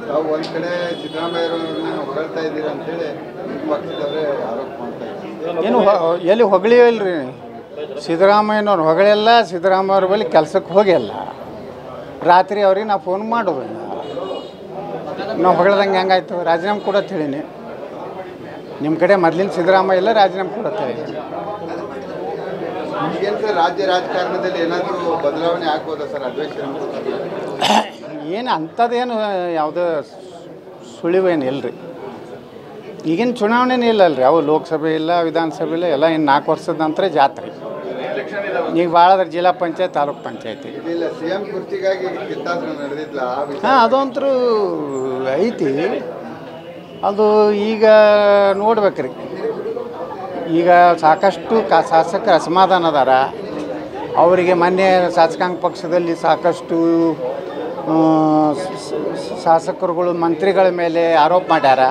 ತಾವು ಒಂದು ಕಡೆ ಸಿದ್ದರಾಮಯ್ಯವ್ರನ್ನ ಹೊಗಳ್ತಾ ಇದ್ದೀರಾ ಅಂತೇಳಿ ಪಕ್ಷದವರೇ ಆರೋಪ ಮಾಡ್ತಾ ಇದ್ದಾರೆ. ಏನು ಎಲ್ಲಿ ಹೊಗಳಿ ಇಲ್ರಿ, ಸಿದ್ದರಾಮಯ್ಯನವ್ರು ಹೊಗಳೆಲ್ಲ, ಸಿದ್ದರಾಮಯ್ಯವ್ರ ಬಳಿ ಕೆಲಸಕ್ಕೆ ಹೋಗಿಲ್ಲ. ರಾತ್ರಿ ಅವ್ರಿಗೆ ನಾವು ಫೋನ್ ಮಾಡೋದಿಲ್ಲ. ನಾವು ಹೊಗಳ್ದಂಗೆ ಹೆಂಗಾಯ್ತು, ರಾಜೀನಾಮೆ ಕೊಡತ್ತೆ ಹೇಳೀನಿ. ನಿಮ್ಮ ಕಡೆ ಮೊದಲಿನ ಸಿದ್ದರಾಮಯ್ಯ ಎಲ್ಲ ರಾಜೀನಾಮೆ ಕೊಡತ್ತೆ ಹೇಳಿ. ಈಗೇನು ಸರ್ ರಾಜ್ಯ ರಾಜಕಾರಣದಲ್ಲಿ ಏನಾದರೂ ಬದಲಾವಣೆ ಆಗ್ಬೋದಾ ಸರ್ ಅಧ್ಯಕ್ಷ? ಏನು ಅಂಥದ್ದೇನು ಯಾವುದೋ ಸುಳಿವೇನು ಇಲ್ಲರಿ. ಈಗಿನ ಚುನಾವಣೆನೇ ಇಲ್ಲಲ್ರಿ, ಅವು ಲೋಕಸಭೆ ಇಲ್ಲ, ವಿಧಾನಸಭೆ ಇಲ್ಲ, ಎಲ್ಲ ಇನ್ನು 4 ವರ್ಷದ ನಂತರ ಜಾತ್ರೆ. ಈಗ ಭಾಳದ್ರ ಜಿಲ್ಲಾ ಪಂಚಾಯತ್, ತಾಲೂಕು ಪಂಚಾಯತಿ ಇಲ್ಲ CM ಕುರ್ಚಿಗಾಗಿ ಕಿತ್ತಾಟ ನಡೆದಿಲ್ಲ. ಹಾಂ, ಅದಂತರೂ ಐತಿ. ಅದು ಈಗ ನೋಡ್ಬೇಕ್ರಿ. ಈಗ ಸಾಕಷ್ಟು ಶಾಸಕರು ಅಸಮಾಧಾನ ಅದಾರ. ಅವರಿಗೆ ಮೊನ್ನೆ ಶಾಸಕಾಂಗ ಪಕ್ಷದಲ್ಲಿ ಸಾಕಷ್ಟು ಶಾಸಕರುಗಳು ಮಂತ್ರಿಗಳ ಮೇಲೆ ಆರೋಪ ಮಾಡ್ಯಾರ.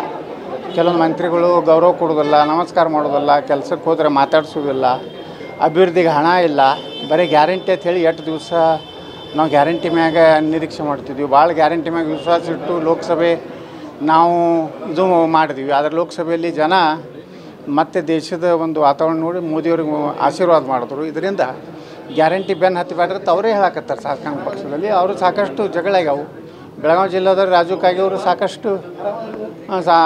ಕೆಲವೊಂದು ಮಂತ್ರಿಗಳು ಗೌರವ ಕೊಡೋದಿಲ್ಲ, ನಮಸ್ಕಾರ ಮಾಡೋದಿಲ್ಲ, ಕೆಲಸಕ್ಕೆ ಹೋದರೆ ಮಾತಾಡ್ಸೋದಿಲ್ಲ, ಅಭಿವೃದ್ಧಿಗೆ ಹಣ ಇಲ್ಲ, ಬರೀ ಗ್ಯಾರಂಟಿ ಅಂತ ಹೇಳಿ 8 ದಿವಸ ನಾವು ಗ್ಯಾರಂಟಿ ಮ್ಯಾಗ ನಿರೀಕ್ಷೆ ಮಾಡ್ತಿದ್ವಿ. ಭಾಳ ಗ್ಯಾರಂಟಿ ಮ್ಯಾಗ ವಿಶ್ವಾಸ ಇಟ್ಟು ಲೋಕಸಭೆ ನಾವು ಇದು ಮಾಡಿದ್ವಿ. ಆದರೆ ಲೋಕಸಭೆಯಲ್ಲಿ ಜನ ಮತ್ತು ದೇಶದ ಒಂದು ವಾತಾವರಣ ನೋಡಿ ಮೋದಿಯವ್ರಿಗೆ ಆಶೀರ್ವಾದ ಮಾಡಿದ್ರು. ಇದರಿಂದ ಗ್ಯಾರಂಟಿ ಬೆನ್ನು ಹತ್ತಿಬೇಡ್ರಿ ಅಂತ ಅವರೇ ಹೇಳಕತ್ತಾರೆ ಶಾಸಕಾಂಗ ಪಕ್ಷದಲ್ಲಿ. ಅವರು ಸಾಕಷ್ಟು ಜಗಳ ಆಗ್ಯಾವು. ಬೆಳಗಾವಿ ಜಿಲ್ಲಾದ ರಾಜು ಕಾಗೆ ಅವರು ಸಾಕಷ್ಟು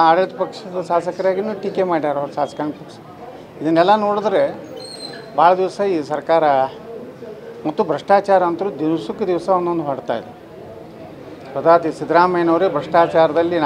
ಆಡಳಿತ ಪಕ್ಷದ ಶಾಸಕರಾಗಿಯೂ ಟೀಕೆ ಮಾಡ್ಯಾರ ಅವ್ರು ಶಾಸಕಾಂಗ ಪಕ್ಷ. ಇದನ್ನೆಲ್ಲ ನೋಡಿದ್ರೆ ಭಾಳ ದಿವಸ ಈ ಸರ್ಕಾರ ಮತ್ತು ಭ್ರಷ್ಟಾಚಾರ ಅಂತೂ ದಿವಸಕ್ಕೆ ದಿವಸ ಒಂದೊಂದು ಹೊಡ್ತಾ ಇದೆ. ಸದಾ ಸಿದ್ದರಾಮಯ್ಯನವರೇ ಭ್ರಷ್ಟಾಚಾರದಲ್ಲಿ